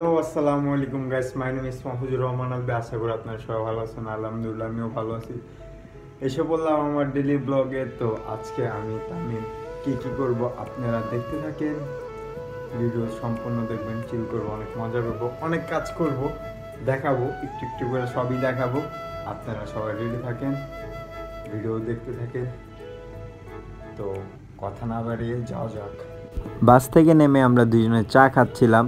তো আসসালামু আলাইকুম guys, my name is Mahfuzur Rahman Albi. আশা করি আপনারা সবাই ভালো আছেন। আলহামদুলিল্লাহ আমিও ভালো আছি। এসে বললাম আমার ডেলি ব্লগে। তো আজকে আমি তামিম কি করব আপনারা দেখতে থাকেন, ভিডিও সম্পূর্ণ দেখবেন। চিল করবো, অনেক মজা করবো, অনেক কাজ করব, দেখাবো একটু একটু করে, সবই দেখাবো। আপনারা সবাই রেডি থাকেন, ভিডিও দেখতে থাকেন। তো কথা না বাড়িয়ে যাওয়া যাক। বাস থেকে নেমে আমরা দুজনে চা খাচ্ছিলাম।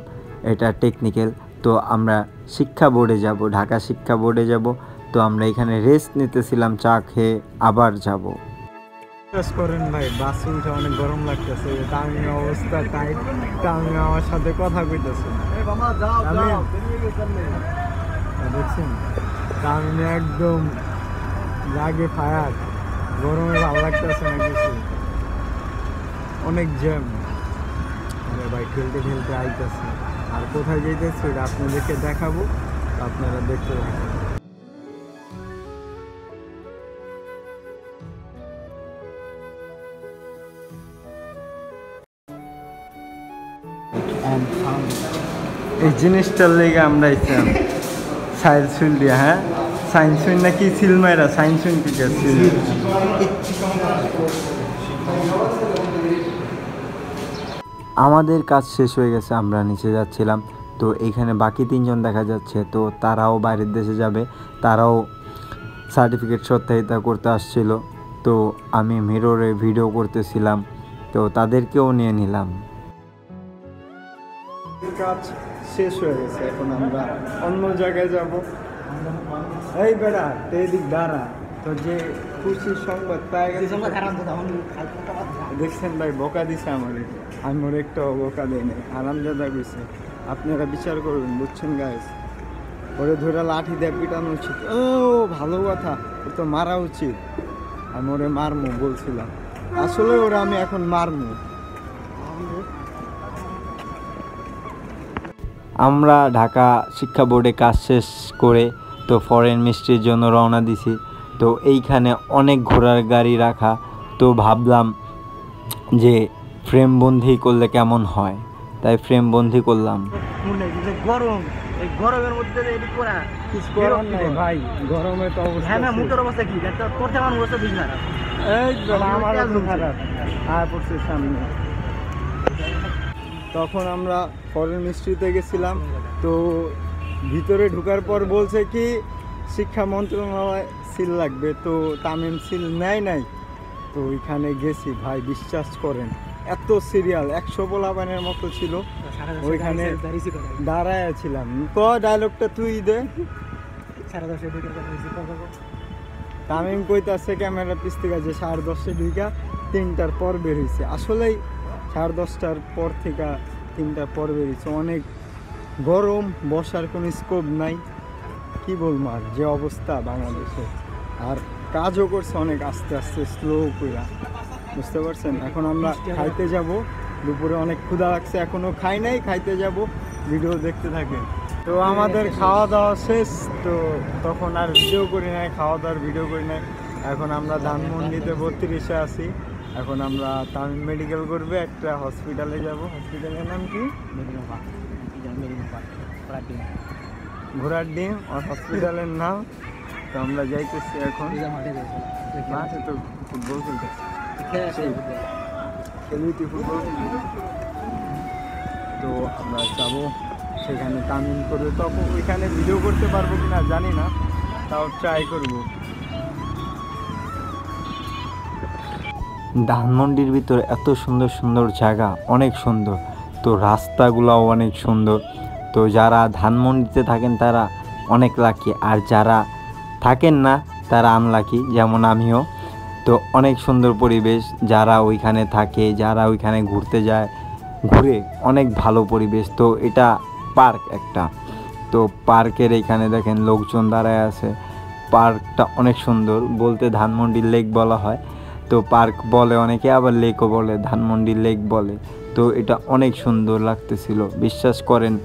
এটা টেকনিক্যাল। তো আমরা শিক্ষা বোর্ডে যাব, ঢাকা শিক্ষা বোর্ডে যাব। তো আমরা এখানে রেস্ট নিতেছিলাম, চা খেয়ে আবার যাব। বিশ্বাস করেন ভাই, বাসে উঠে অনেক গরম লাগতেছে। তামিমের অবস্থা টাইট। তামিম আমার সাথে কথা কইতেছে, দেখছেন? তামিম একদম লাগে ফায়ার। গরমে ভালো লাগতেছে না কিছু, অনেক জ্যাম। ভাই খেলতে খেলতে আইতেছে। আর কোথায় যেতেছে এটা আপনাদেরকে দেখাবো, আপনারা দেখতে থাকেন। এই জিনিসটার লেগে আমরা ইচ্ছাম সাইন্স সুইন দিয়া। হ্যাঁ, সাইন্স সুইন নাকি সিলমাইরা, সাইন্স সুইন কি আমাদের কাজ শেষ হয়ে গেছে, আমরা নিচে যাচ্ছিলাম। তো এইখানে বাকি তিনজন দেখা যাচ্ছে, তো তারাও বাইরের দেশে যাবে, তারাও সার্টিফিকেট সত্যায়িতা করতে আসছিল। তো আমি মিররে ভিডিও করতেছিলাম, তো তাদেরকেও নিয়ে নিলাম। কাজ শেষ হয়ে গেছে, এখন আমরা অন্য জায়গায় যাব। এই বেড়া এদিক দাঁড়া, তো যে খুশির সংবাদ পাই গেছে। দেখছেন ভাই, বকা দিছে আমার, আমি ওর একটা বকা দেয় নাই, আরামদাদা কইছে। আপনারা বিচার করবেন, বুঝছেন গাইস? ওরে ধরে লাঠি দিয়ে পিটানো উচিত। ও ভালো কথা, ওর তো মারা উচিত। আমি ওরে মারমু বলছিলাম, আসলে ওরা আমি এখন মারমু। আমরা ঢাকা শিক্ষা বোর্ডে কাজ শেষ করে তো ফরেন মিস্ট্রির জন্য রওনা দিছি। তো এইখানে অনেক ঘোড়ার গাড়ি রাখা, তো ভাবলাম যে ফ্রেম বন্দি করলে কেমন হয়, তাই ফ্রেম বন্দি করলাম। গরম, এই গরমের মধ্যে এটি করা কিছু করার নাই ভাই, গরমে তো অবস্থা। হ্যাঁ না, মুখের অবস্থা কি করতে আমার অবস্থা বুঝি না। এই আমার তো খারাপ আর পড়ছে সামনে। তখন আমরা ফরেন মিনিস্ট্রিতে গেছিলাম। তো ভিতরে ঢোকার পর বলছে কি শিক্ষা মন্ত্রণালয় সিল লাগবে। তো তামিম সিল নেয় নাই। তো ওইখানে গেছি ভাই, বিশ্বাস করেন এত সিরিয়াল 100 পোলাপানের মতো ছিল ওইখানে দাঁড়ায় ছিলাম। ক ডায়লগটা তুই দে। তামিম কইতাছে ক্যামেরা পিছ থেকে যে 10:30 ঢুকা 3টার পর বের হয়েছে। আসলেই 10:30টার পর থেকে 3টার পর বেরিয়েছে। অনেক গরম, বসার কোনো স্কোপ নাই। কি বলবো আর, যে অবস্থা বাংলাদেশে। আর কাজও করছে অনেক আস্তে আস্তে, স্লো কইরা, বুঝতে পারছেন? এখন আমরা খাইতে যাব, দুপুরে অনেক ক্ষুধা লাগছে, এখনও খাই নাই, খাইতে যাব, ভিডিও দেখতে থাকেন। তো আমাদের খাওয়া দাওয়া শেষ। তো তখন আর ভিডিও করি নাই, খাওয়া দাওয়ার ভিডিও করি নাই। এখন আমরা ধানমন্ডিতে 32-এ আছি। এখন আমরা তামিম মেডিকেল করবে, একটা হসপিটালে যাব। হসপিটালের নাম কি? ঘোড়ার ডিম আর হসপিটালের নাম। তো আমরা যাইতেছি এখন। মাঠে তো ফুটবল খেলতেছি, ফুটবল। তো আমরা যাবো সেখানে, তামিম করবে। তখন ওইখানে ভিডিও করতে পারবো কিনা জানি না, তাও ট্রাই করবো। ধানমন্ডির ভিতরে এত সুন্দর সুন্দর জায়গা, অনেক সুন্দর। তো রাস্তাগুলোও অনেক সুন্দর। তো যারা ধানমন্ডিতে থাকেন তারা অনেক লাকি, আর যারা থাকেন না তারা আনলাকি, যেমন আমিও। তো অনেক সুন্দর পরিবেশ, যারা ওইখানে থাকে, যারা ওইখানে ঘুরতে যায়, ঘুরে অনেক ভালো পরিবেশ। তো এটা পার্ক একটা। তো পার্কের এইখানে দেখেন লোকজন দাঁড়ায় আছে। পার্কটা অনেক সুন্দর, বলতে ধানমন্ডি লেক বলা হয়। তো পার্ক বলে অনেকে, আবার লেকও বলে, ধানমন্ডি লেক বলে। তো এটা অনেক সুন্দর লাগতেছিল, বিশ্বাস করেন।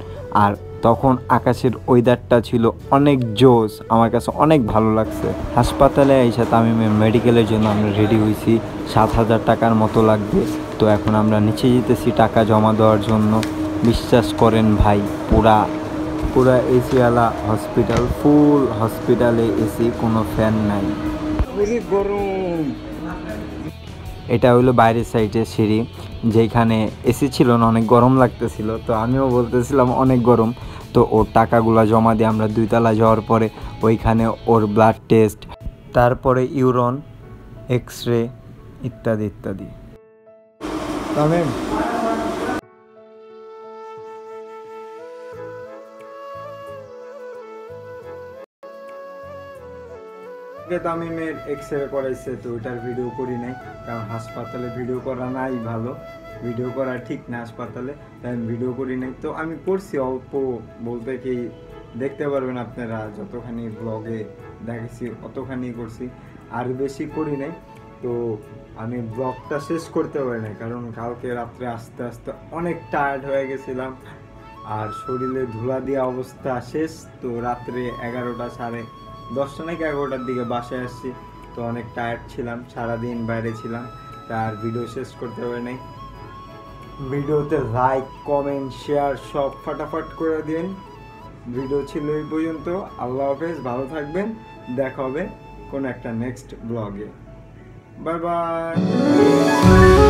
আর তখন আকাশের ওয়েদারটা ছিল অনেক জোস, আমার কাছে অনেক ভালো লাগছে। হাসপাতালে এসে তামিমের মেডিকেলের জন্য আমরা রেডি হয়েছি। 7,000 টাকার মতো লাগবে। তো এখন আমরা নিচে যেতেছি টাকা জমা দেওয়ার জন্য। বিশ্বাস করেন ভাই, পুরা পুরা এসিওয়ালা হসপিটাল, ফুল হসপিটালে এসি, কোনো ফ্যান নাই। খুবই গরম। এটা হইলো বাইরের সাইডের সিঁড়ি, যেখানে এসি ছিল না, অনেক গরম লাগতেছিল। তো আমিও বলতেছিলাম অনেক গরম। তো ওর টাকাগুলো জমা দিয়ে আমরা 2 তলা যাওয়ার পরে ওইখানে ওর ব্লাড টেস্ট, তারপরে ইউরন, এক্স রে ইত্যাদি ইত্যাদি। তামিম, তামিমের এক্স রে করাইছে, তো ওইটার ভিডিও করি নাই, কারণ হাসপাতালে ভিডিও করা নাই ভালো, ভিডিও করা ঠিক না হাসপাতালে, তাই আমি ভিডিও করি নাই। তো আমি করছি অল্প, বলতে কি দেখতে পারবেন আপনারা, যতখানি ব্লগে দেখেছি অতখানি করছি, আর বেশি করি নাই। তো আমি ব্লগটা শেষ করতে পারি নাই, কারণ কালকে রাত্রে আস্তে আস্তে অনেক টায়ার্ড হয়ে গেছিলাম, আর শরীরে ধুলা দেওয়া অবস্থা শেষ। তো রাত্রে 11টা, 10:30 নাকি 11টার দিকে বাসায় আসছি। তো অনেক টায়ার্ড ছিলাম, সারাদিন বাইরে ছিলাম, তার ভিডিও শেষ করতে পারি নাই। ভিডিওতে লাইক, কমেন্ট, শেয়ার সব ফাটাফাট করে দিন। ভিডিও ছিল এই পর্যন্ত। আল্লাহ হাফেজ, ভালো থাকবেন, দেখা হবে কোনো একটা নেক্সট ব্লগে। Bye bye.